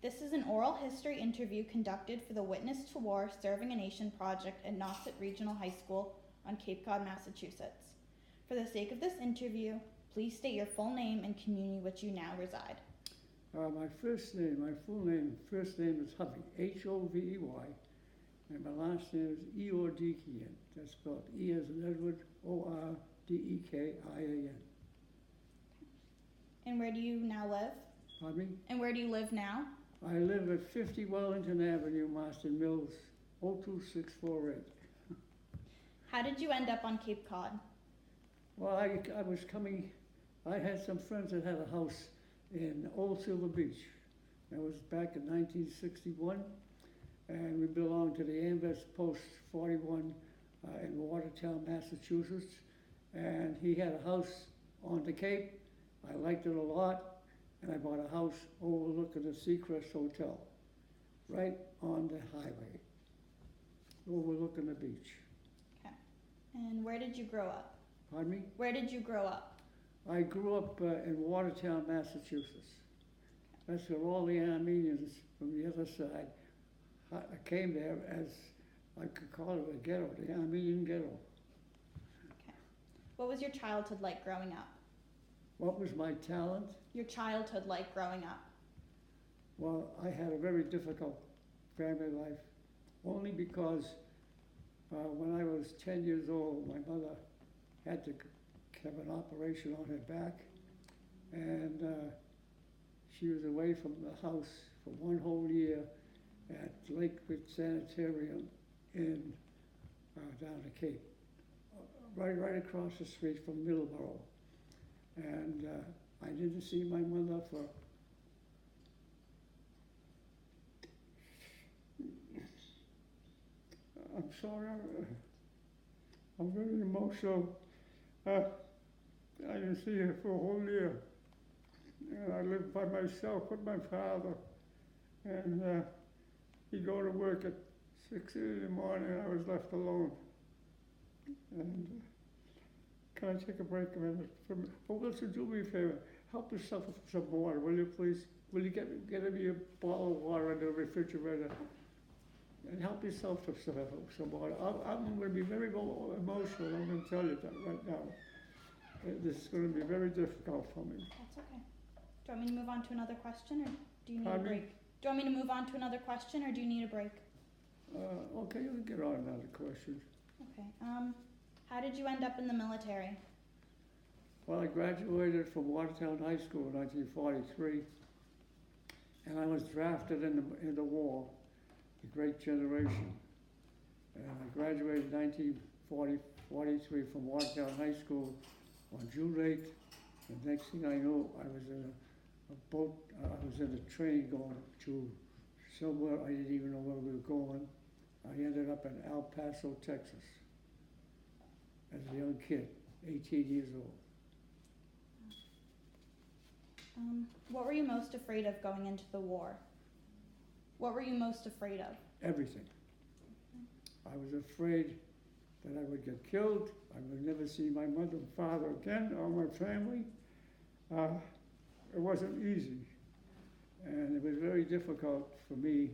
This is an oral history interview conducted for the Witness to War Serving a Nation project at Nauset Regional High School on Cape Cod, Massachusetts. For the sake of this interview, please state your full name and community which you now reside. My full name is Hovey, H-O-V-E-Y, and my last name is Eordekian. That's spelled E as in Edward, O-R-D-E-K-I-A-N. And where do you now live? Pardon me? And where do you live now? I live at 50 Wellington Avenue, Marston Mills, 02648. How did you end up on Cape Cod? Well, I had some friends that had a house in Old Silver Beach. That was back in 1961, and we belonged to the Amherst Post 41 in Watertown, Massachusetts, and he had a house on the Cape. I liked it a lot, and I bought a house overlooking the Seacrest Hotel, right on the highway, overlooking the beach. Okay. And where did you grow up? Pardon me? Where did you grow up? I grew up in Watertown, Massachusetts. That's where all the Armenians from the other side came there as, I could call it a ghetto, the Armenian ghetto. Okay. What was your childhood like growing up? What was my talent? Your childhood like growing up? Well, I had a very difficult family life, only because when I was 10 years old, my mother had to have an operation on her back, and she was away from the house for one whole year at Lakewood Sanitarium in down the Cape, right across the street from Middleborough. And I didn't see my mother for I'm sorry, I'm very emotional. I didn't see her for a whole year. And I lived by myself with my father. And he'd go to work at 6 in the morning, and I was left alone. And can I take a break a minute? Oh, listen, do me a favor. Help yourself with some water, will you please? Will you get me a bottle of water in the refrigerator? And help yourself to some water. I'm going to be very emotional. I'm going to tell you that right now. This is going to be very difficult for me. That's okay. Do you want me to move on to another question, or do you need Pardon a break? me? Do you want me to move on to another question, or do you need a break? Okay, you can get on another question. Okay. How did you end up in the military? Well, I graduated from Watertown High School in 1943, and I was drafted in the war, the Great Generation. And I graduated in 1943 from Watertown High School on June 8th. The next thing I know, I was in a boat, I was in a train going to somewhere I didn't even know where we were going. I ended up in El Paso, Texas, as a young kid, 18 years old. What were you most afraid of going into the war? What were you most afraid of? Everything. I was afraid that I would get killed. I would never see my mother and father again, or my family. It wasn't easy. And it was very difficult for me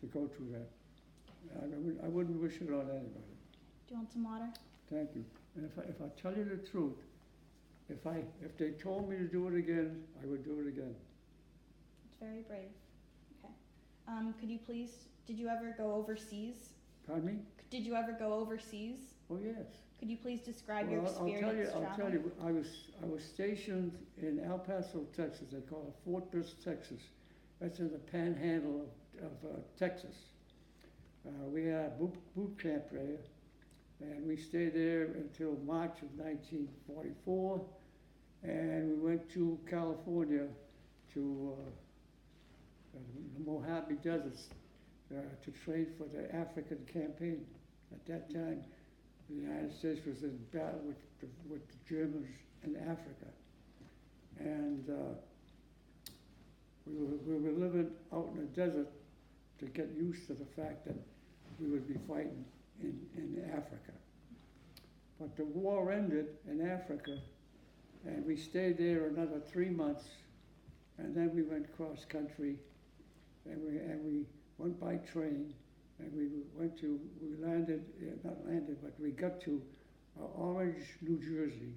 to go through that. I wouldn't wish it on anybody. Do you want some water? Thank you. And if I tell you the truth, if they told me to do it again, I would do it again. It's very brave. Okay. Did you ever go overseas? Pardon me? Did you ever go overseas? Oh, yes. Could you please describe your experience traveling? I'll tell you, I was stationed in El Paso, Texas. They call it Fort Bliss, Texas. That's in the panhandle of Texas. We had a boot camp there, and we stayed there until March of 1944, and we went to California to the Mojave Deserts to train for the African campaign. At that time, the United States was in battle with the Germans in Africa. And we were living out in the desert to get used to the fact that we would be fighting in Africa. But the war ended in Africa, and we stayed there another 3 months, and then we went cross country and we went by train, and we landed, not landed, but we got to Orange, New Jersey,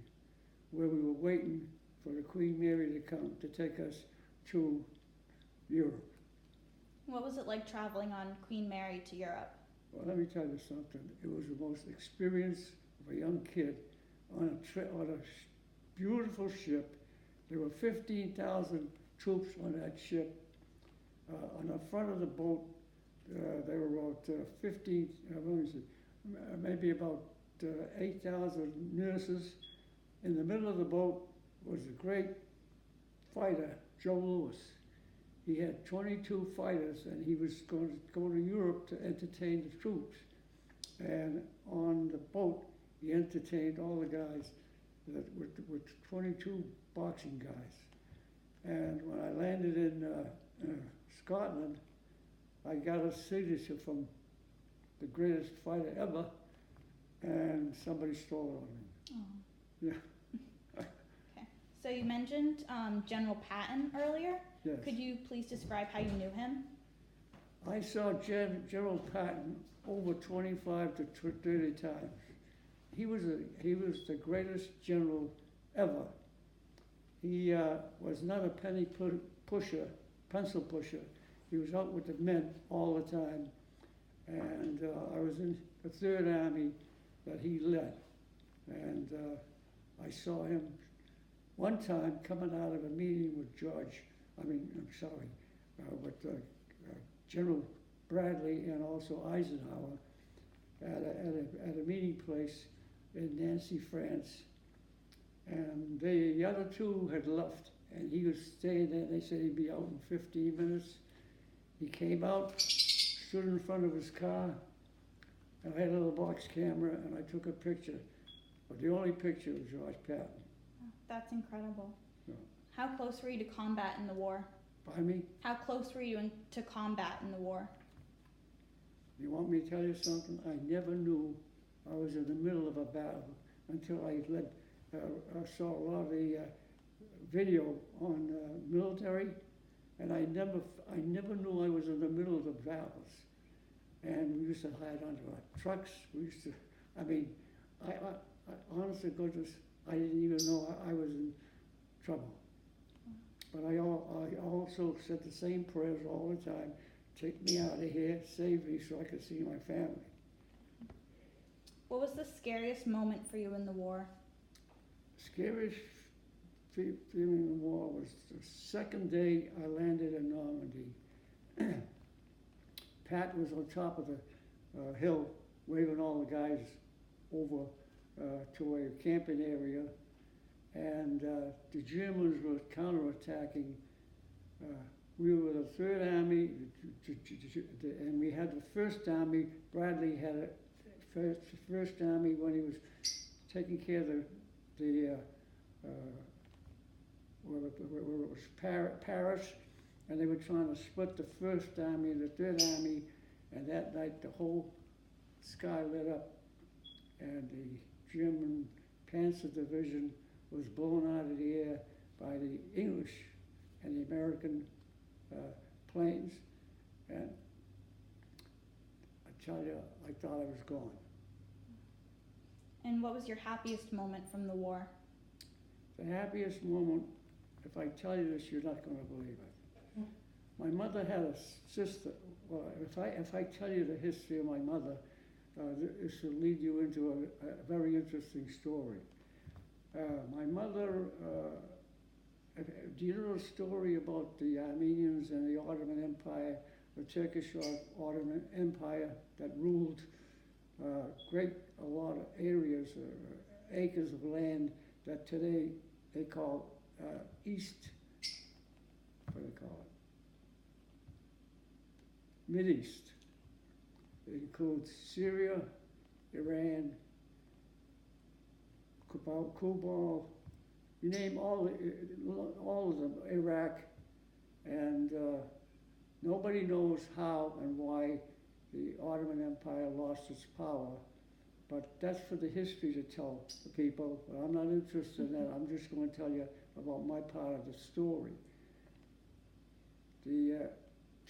where we were waiting for the Queen Mary to come to take us to Europe. What was it like traveling on Queen Mary to Europe? Well, let me tell you something. It was the most experience of a young kid on a beautiful ship. There were 15,000 troops on that ship. On the front of the boat, there were about maybe about 8,000 nurses. In the middle of the boat was a great fighter, Joe Louis. He had 22 fighters, and he was going to go to Europe to entertain the troops. And on the boat, he entertained all the guys with 22 boxing guys. And when I landed in Scotland, I got a signature from the greatest fighter ever, and somebody stole it on me. Oh. Yeah. Okay. So you mentioned General Patton earlier. Yes. Could you please describe how you knew him? I saw General Patton over 25 to 30 times. He was the greatest general ever. He was not a pencil pusher. He was out with the men all the time. And I was in the Third Army that he led. And I saw him one time coming out of a meeting with General Bradley and also Eisenhower at a meeting place in Nancy, France. And the other two had left, and he was staying there. They said he'd be out in 15 minutes. He came out, stood in front of his car, and I had a little box camera, and I took a picture. But the only picture was George Patton. That's incredible. Yeah. How close were you to combat in the war? Pardon me? How close were you to combat in the war? You want me to tell you something? I never knew I was in the middle of a battle until I saw a lot of the video on military, and I never knew I was in the middle of the battles. And we used to hide under our trucks. We used to, I honest to goodness, I didn't even know I was in trouble. But I also said the same prayers all the time. Take me out of here, save me so I could see my family. What was the scariest moment for you in the war? Scariest feeling in the war was the second day I landed in Normandy. Pat was on top of the hill waving all the guys over to a camping area, and the Germans were counterattacking. We were the Third Army, and we had the First Army. Bradley had First Army when he was taking care of the where it was Paris, and they were trying to split the First Army and the Third Army, and that night the whole sky lit up, and the German Panzer Division was blown out of the air by the English and the American planes, and I tell you, I thought I was gone. And what was your happiest moment from the war? The happiest moment, if I tell you this, you're not going to believe it. My mother had a sister. Well, if I tell you the history of my mother, this will lead you into a very interesting story. My mother, do you know the story about the Armenians and the Ottoman Empire, the Turkish Ottoman Empire that ruled a lot of areas, acres of land that today they call East, what do they call it? Mideast. It includes Syria, Iran, Kuwait, you name all of them, Iraq, and nobody knows how and why the Ottoman Empire lost its power, but that's for the history to tell the people. But I'm not interested in that. I'm just going to tell you about my part of the story. The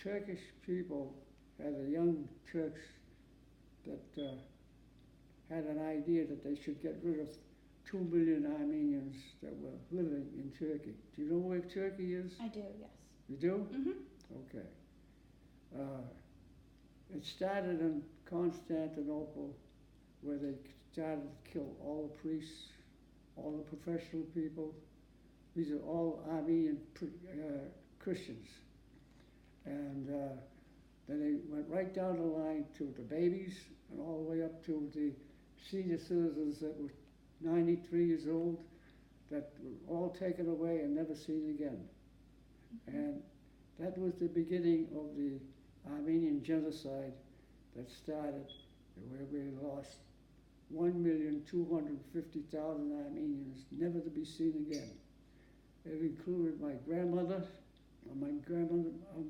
Turkish people had a young Turks that had an idea that they should get rid of 2 million Armenians that were living in Turkey. Do you know where Turkey is? I do, yes. You do? Mm-hmm. Okay. It started in Constantinople, where they started to kill all the priests, all the professional people. These are all Armenian Christians. And then they went right down the line to the babies and all the way up to the senior citizens that were 93 years old, that were all taken away and never seen again. Mm-hmm. And that was the beginning of the Armenian Genocide that started, where we lost 1,250,000 Armenians, never to be seen again. It included my grandmother on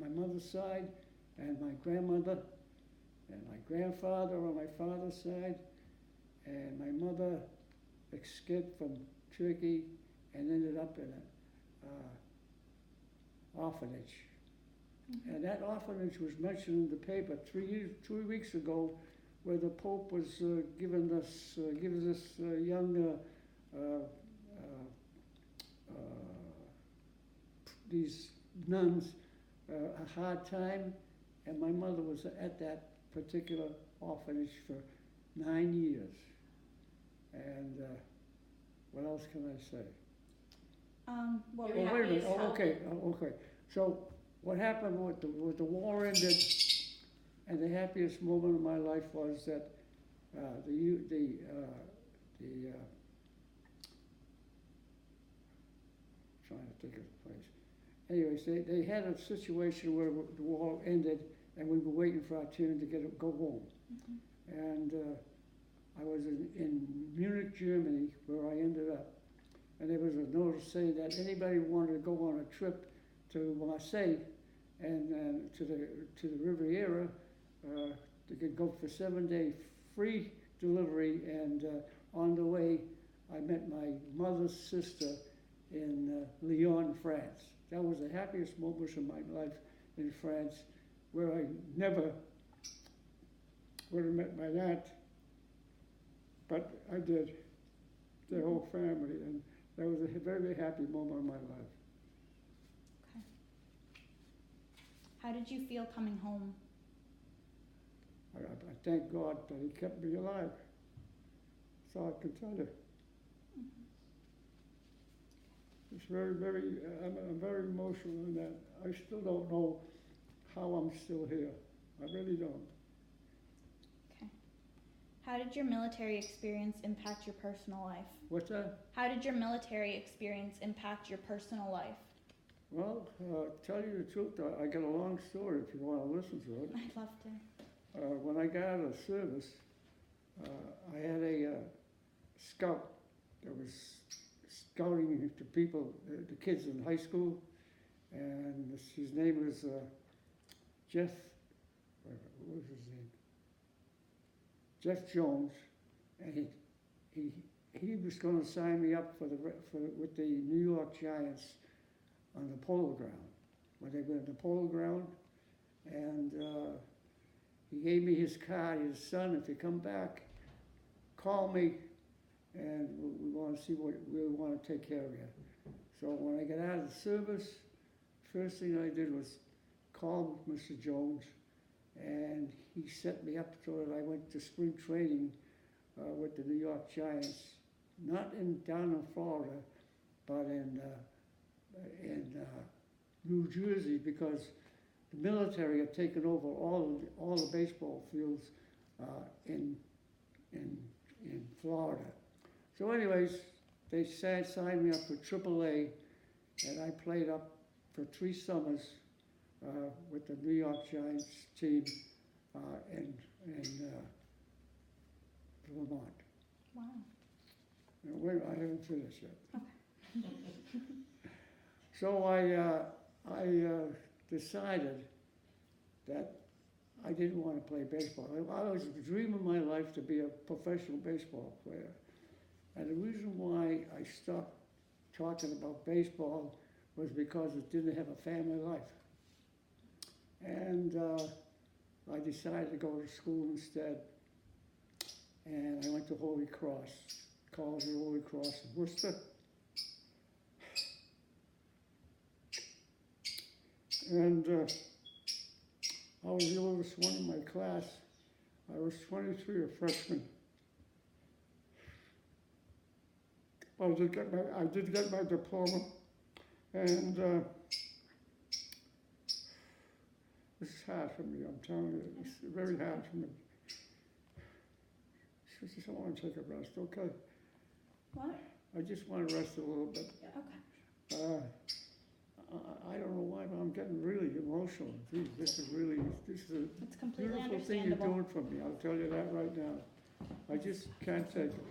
my mother's side, and my grandmother, and my grandfather on my father's side, and my mother escaped from Turkey and ended up in an orphanage. Mm-hmm. And that orphanage was mentioned in the paper 3 weeks ago, where the Pope was giving this young these nuns a hard time, and my mother was at that particular orphanage for 9 years. And what else can I say? Well, Oh, wait a minute. Oh, okay. So what happened with the war ended, and the happiest moment of my life was that trying to think of the place. Anyways, they had a situation where the war ended, and we were waiting for our turn to go home. Mm-hmm. And I was in Munich, Germany, where I ended up. And there was a notice saying that anybody who wanted to go on a trip to Marseille and to the Riviera, they could go for 7-day free delivery. And on the way, I met my mother's sister in Lyon, France. That was the happiest moment of my life in France, where I never would have met my aunt, but I did, the whole family, and that was a very, very happy moment of my life. Okay. How did you feel coming home? I thank God that He kept me alive. That's all I can tell you. Mm-hmm. It's very, very, I'm very emotional in that. I still don't know how I'm still here. I really don't. Okay. How did your military experience impact your personal life? What's that? How did your military experience impact your personal life? Well, tell you the truth, I got a long story if you want to listen to it. I'd love to. When I got out of service, I had a scout that was scouting to people, the kids in high school, and his name was Jeff, what was his name? Jeff Jones, and he was going to sign me up with the New York Giants on the Polo Ground, when they were in the Polo Ground, and he gave me his card. His son, if you come back, call me, and we want to see what we want to take care of you. So when I got out of the service, first thing I did was call Mr. Jones, and he set me up so that I went to spring training with the New York Giants, not down in Florida, but in New Jersey, because the military had taken over all the baseball fields in Florida. So anyways, they signed me up for AAA, and I played up for 3 summers with the New York Giants team in Vermont. Wow. Now, wait, I haven't finished yet. Okay. So I decided that I didn't want to play baseball. I was dreaming my life to be a professional baseball player. And the reason why I stopped talking about baseball was because it didn't have a family life. And And I decided to go to school instead. And I went to Holy Cross, College of Holy Cross in Worcester. And I was the oldest one in my class. I was 23, a freshman. I did get my diploma, and this is hard for me, I'm telling you, it's very hard for me. I just want to take a rest, okay? What? I just want to rest a little bit. Okay. I don't know why, but I'm getting really emotional. Gee, this is a It's completely beautiful thing you're understandable. doing for me, I'll tell you that right now. I just can't take it.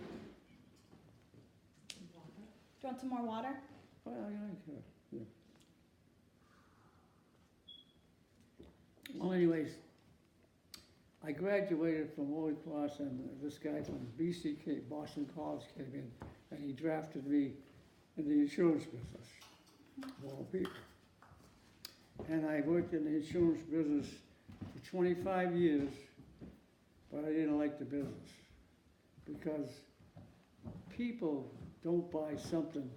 Do you want some more water? Well, yeah. Well, anyways, I graduated from Holy Cross, and this guy from BCK, Boston College, came in, and he drafted me in the insurance business, of all people. And I worked in the insurance business for 25 years, but I didn't like the business, because people don't buy something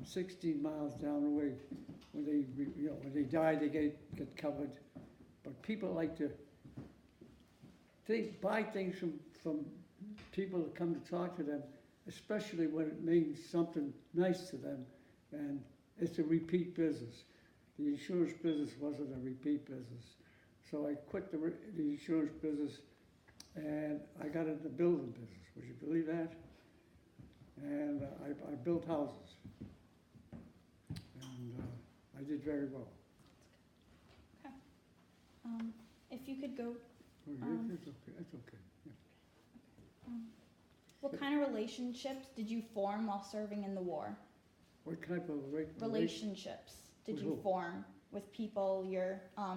16 miles down the way. When they die, they get covered. But people like to buy things from people that come to talk to them, especially when it means something nice to them, and it's a repeat business. The insurance business wasn't a repeat business. So I quit the insurance business, and I got into the building business. Would you believe that? And I built houses, and I did very well. Okay. If you could go, It's okay. It's okay. Yeah. what kind of relationships did you form while serving in the war? What type of Relationships did With you who? form with people,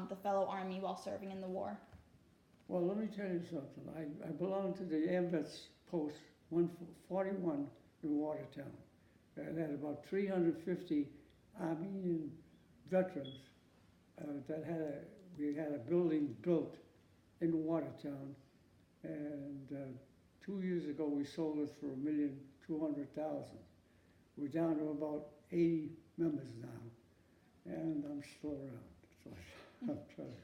the fellow Army, while serving in the war? Well, let me tell you something. I belong to the AMVETS Post 141 in Watertown. It had about 350 Armenian veterans we had a building built in Watertown, and 2 years ago we sold it for $1,200,000. We're down to about 80 members now, and I'm still around. So I'm trying.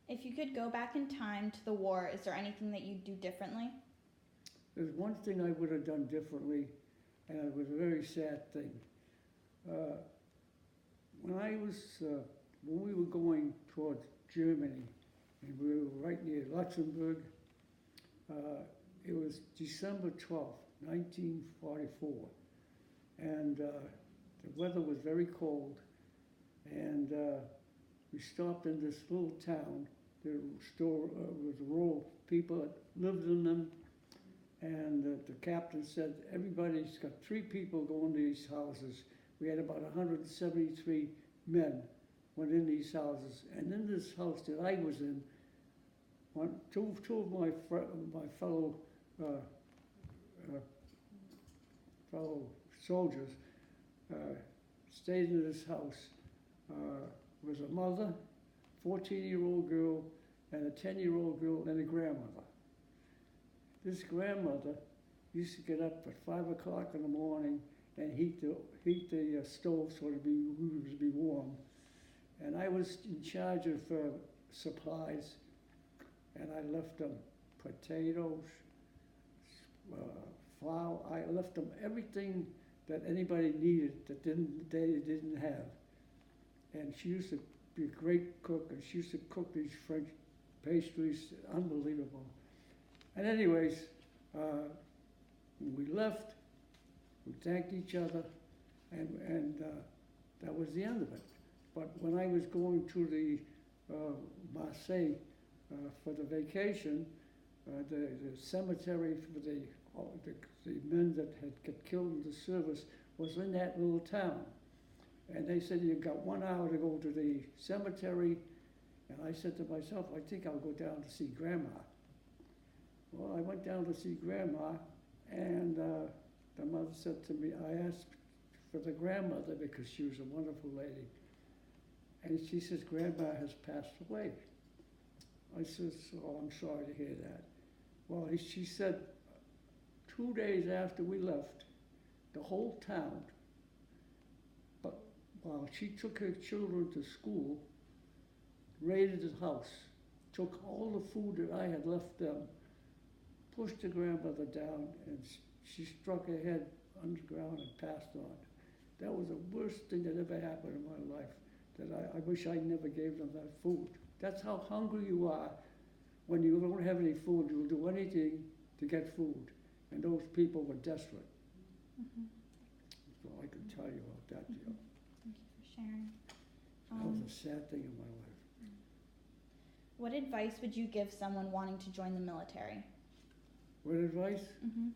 If you could go back in time to the war, is there anything that you'd do differently? There's one thing I would have done differently, and it was a very sad thing. When we were going towards Germany, and we were right near Luxembourg, it was December 12th, 1944, and the weather was very cold, and we stopped in this little town. The store was a row of people that lived in them, and the captain said, everybody's got 3 people going to these houses. We had about 173 men went in these houses, and in this house that I was in, two of my fellow soldiers stayed in this house. Was a mother, 14-year-old girl, and a 10-year-old girl, and a grandmother. This grandmother used to get up at 5 o'clock in the morning and heat the stove so it would be warm. And I was in charge of supplies, and I left them potatoes, flour. I left them everything that anybody needed that they didn't have. And she used to be a great cook, and she used to cook these French pastries, unbelievable. And anyways, when we left, we thanked each other, and that was the end of it. But when I was going to the Marseille for the vacation, the cemetery for the men that had got killed in the service was in that little town. And they said, you've got 1 hour to go to the cemetery. And I said to myself, I think I'll go down to see Grandma. Well, I went down to see Grandma, and the mother said to me, I asked for the grandmother because she was a wonderful lady. And she says, Grandma has passed away. I says, oh, I'm sorry to hear that. Well, she said, 2 days after we left, the whole town, but while she took her children to school, raided the house, took all the food that I had left them, pushed the grandmother down, and she struck her head on the ground and passed on. That was the worst thing that ever happened in my life, that I wish I never gave them that food. That's how hungry you are. When you don't have any food, you'll do anything to get food. And those people were desperate. Mm-hmm. So I can tell you about that deal. Thank you for sharing. That was a sad thing in my life. What advice would you give someone wanting to join the military? What advice? Mm-hmm.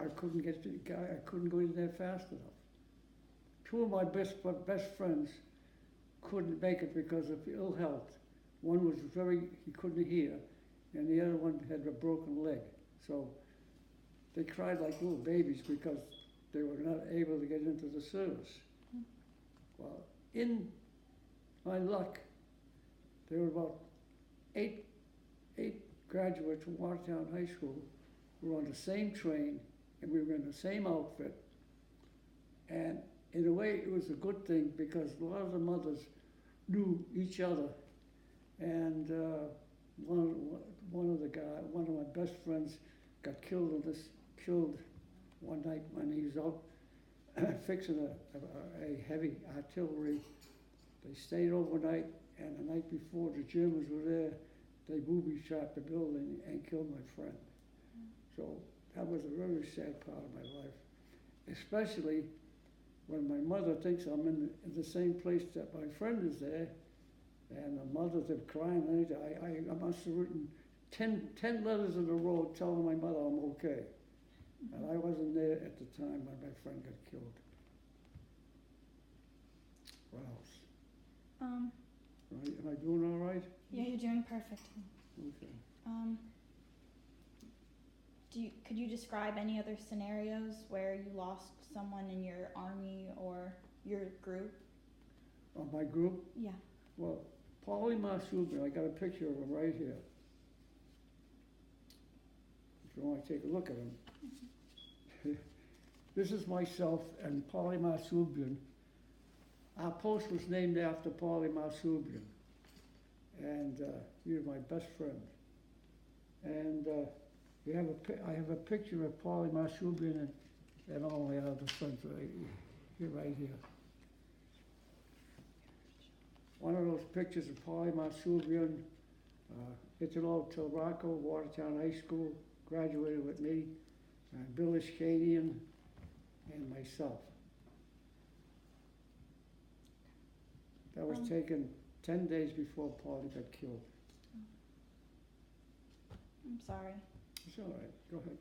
I couldn't get the guy. I couldn't go in there fast enough. Two of my best friends couldn't make it because of ill health. One was he couldn't hear, and the other one had a broken leg. So they cried like little babies because they were not able to get into the service. Mm-hmm. Well, in my luck, there were about eight graduates from Watertown High School who were on the same train, and we were in the same outfit. And in a way, it was a good thing because a lot of the mothers knew each other. And one of my best friends got killed one night when he was out fixing a heavy artillery. They stayed overnight, and the night before the Germans were there, they booby-trapped the building and killed my friend. So that was a very sad part of my life, especially when my mother thinks I'm in the same place that my friend is there, and the mothers are crying. I must have written 10 letters in a row telling my mother I'm okay. And I wasn't there at the time when my friend got killed. What else? Right? Am I doing all right? Yeah, you're doing perfect. Okay. Could you describe any other scenarios where you lost someone in your army or your group? My group? Yeah. Well, Paulie Marsubin, I got a picture of him right here. If you want to take a look at him. Mm-hmm. This is myself and Paulie Marsubin. Our post was named after Paulie Marsubin. And he was my best friend. And I have a picture of Paulie Marsubin and all my other friends right here. One of those pictures of Paulie Marsubin, Italo Tilraco, Watertown High School, graduated with me, Bill Ishkadian, and myself. That was taken 10 days before Paulie got killed. I'm sorry. It's all right. Go ahead.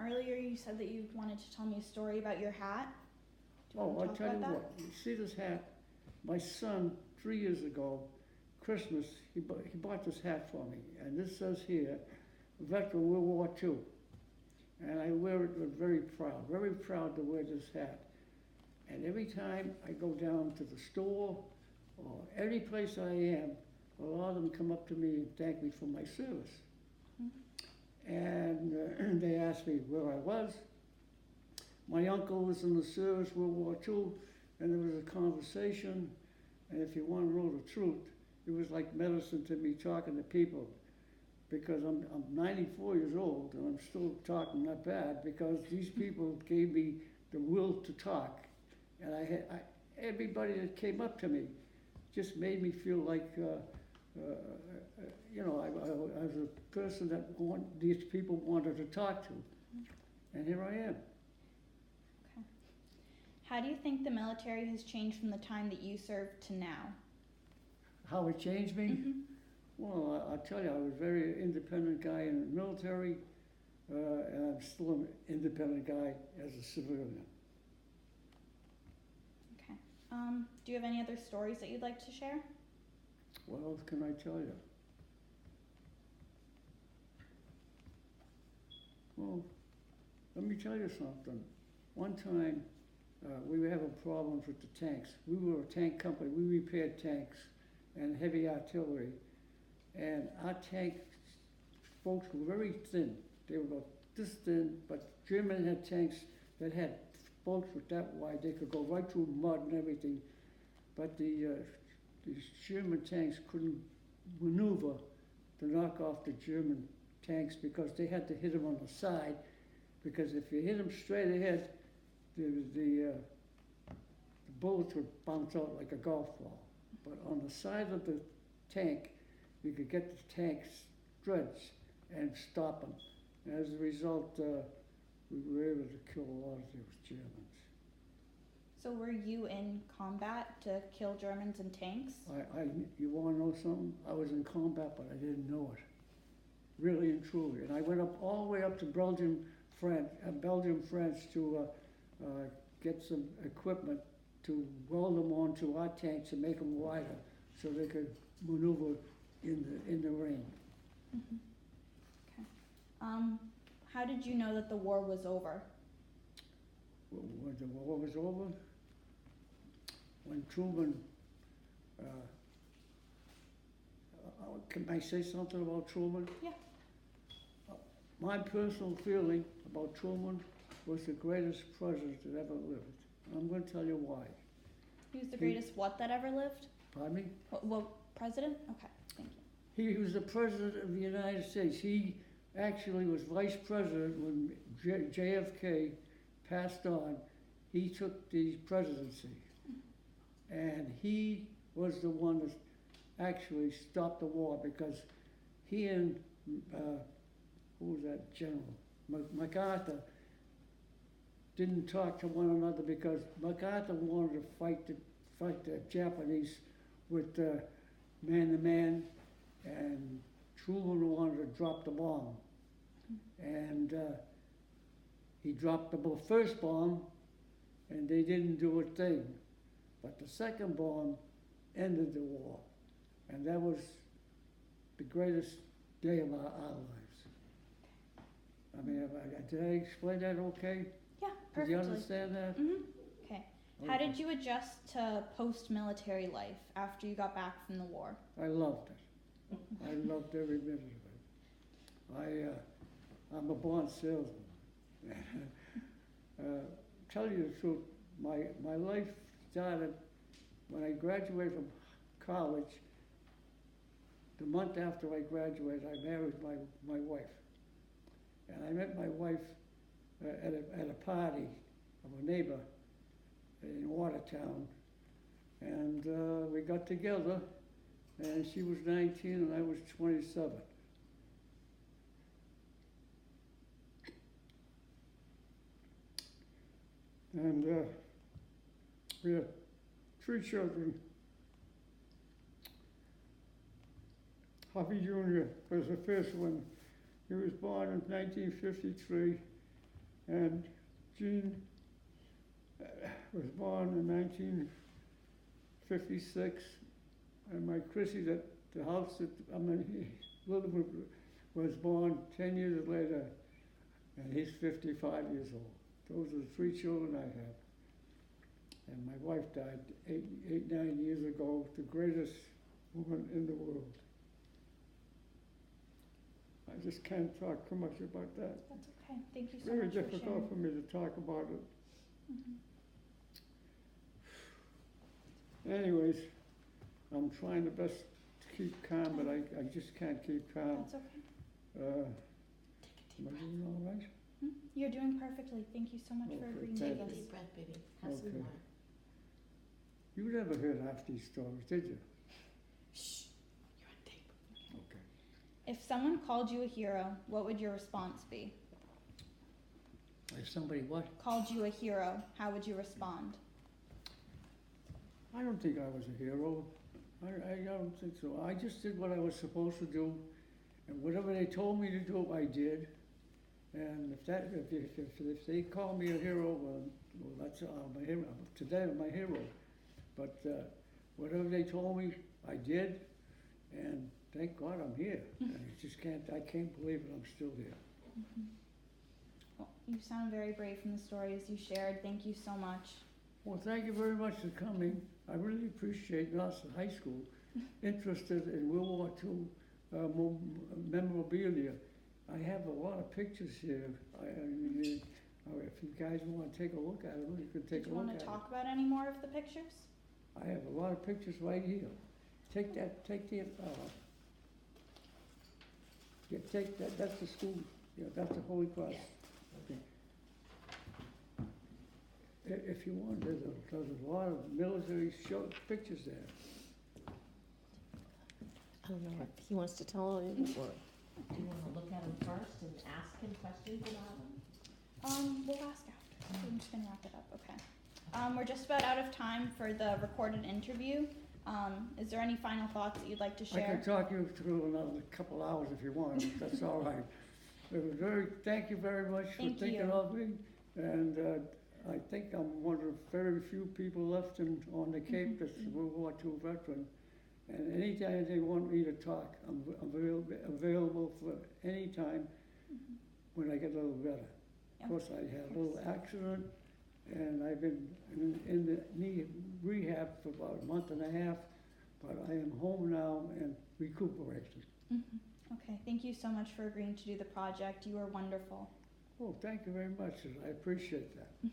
Earlier you said that you wanted to tell me a story about your hat. Do you Oh, want I'll to tell talk you about what. You see this hat? My son, 3 years ago, Christmas, he bought this hat for me. And this says here, veteran World War II. And I wear it very proud to wear this hat. And every time I go down to the store or any place I am, a lot of them come up to me and thank me for my service. Mm-hmm. And they ask me where I was. My uncle was in the service, World War II, and there was a conversation. And if you want to know the truth, it was like medicine to me talking to people, because I'm 94 years old and I'm still talking not bad, because these people gave me the will to talk. And everybody that came up to me just made me feel like, I was a person that these people wanted to talk to. And here I am. Okay. How do you think the military has changed from the time that you served to now? How it changed me? Mm-hmm. Well, I'll tell you, I was a very independent guy in the military, and I'm still an independent guy as a civilian. Okay. Do you have any other stories that you'd like to share? What else can I tell you? Well, let me tell you something. One time, we were having problems with the tanks. We were a tank company. We repaired tanks and heavy artillery. And our tank folks were very thin. They were about this thin, but Germany had tanks that had bolts with that wide. They could go right through mud and everything. But these German tanks couldn't maneuver to knock off the German tanks because they had to hit them on the side. Because if you hit them straight ahead, the bullets would bounce out like a golf ball. But on the side of the tank, you could get the tank's threads and stop them. And as a result, we were able to kill a lot of those Germans. So were you in combat to kill Germans in tanks? You want to know something? I was in combat, but I didn't know it. Really and truly. And I went up all the way up to Belgium, France to get some equipment to weld them onto our tanks and make them wider so they could maneuver in the rain. Mm-hmm. Okay. How did you know that the war was over? When the war was over, when Truman, can I say something about Truman? Yeah. My personal feeling about Truman was the greatest president that ever lived. I'm going to tell you why. He was the greatest what that ever lived? Pardon me? Well, president? Okay, thank you. He was the president of the United States. He actually was vice president when JFK passed on. He took the presidency. And he was the one that actually stopped the war because he and, who was that general? MacArthur didn't talk to one another because MacArthur wanted to fight the Japanese with man-to-man, and Truman wanted to drop the bomb. And he dropped the first bomb, and they didn't do a thing. But the second bomb ended the war, and that was the greatest day of our lives. I mean, did I explain that okay? Yeah, perfectly. Did you understand that? Mm-hmm. Okay. How did you adjust to post-military life after you got back from the war? I loved it. I loved every minute of it. I'm a born salesman. Tell you the truth, my life started when I graduated from college. The month after I graduated, I married my wife. And I met my wife at a party of a neighbor in Watertown. And we got together, and she was 19 and I was 27. And we had 3 children. Hovey Jr. was the first one. He was born in 1953, and Jean was born in 1956, and my Chrissy, the house that I'm in, was born 10 years later, and he's 55 years old. Those are the 3 children I have. And my wife died 9 years ago, the greatest woman in the world. I just can't talk too much about that. That's okay. Thank you so Very much for sharing. Very difficult for me to talk about it. Mm-hmm. Anyways, I'm trying the best to keep calm, but I just can't keep calm. That's okay. Am I doing all right? You're doing perfectly. Thank you so much for agreeing to Take this. a deep breath, baby. Have some Okay. water. You never heard half these stories, did you? Shh. You're on tape. Okay. If someone called you a hero, what would your response be? If somebody what? Called you a hero, how would you respond? I don't think I was a hero. I don't think so. I just did what I was supposed to do, and whatever they told me to do, I did. And if they call me a hero, well that's my hero. Today I'm my hero. But whatever they told me, I did, and thank God I'm here. And I can't believe it. I'm still here. Well, you sound very brave from the stories you shared. Thank you so much. Well, thank you very much for coming. I really appreciate Nauset High School interested in World War II memorabilia. I have a lot of pictures here. If you guys want to take a look at them, you can take Do a you look want at to them. talk about any more of the pictures? I have a lot of pictures right here. Take the, that's the school, that's the Holy Cross. Okay. If you want, there's a lot of military pictures there. I don't know if he wants to tell you, or do you wanna look at him first and ask him questions about him? We'll ask after. I'm just gonna wrap it up, okay. We're just about out of time for the recorded interview. Is there any final thoughts that you'd like to I share? can talk you through another couple hours if you want, that's all right. It was thank you very much for Thank thinking you. of me, and I think I'm one of the very few people left on the Cape that's a World War II veteran. And anytime they want me to talk, I'm available for any time when I get a little better. Yeah, Of course, I had a little accident, and I've been in the knee rehab for about a month and a half, but I am home now and recuperating. Okay, thank you so much for agreeing to do the project. You were wonderful. Oh, thank you very much. I appreciate that.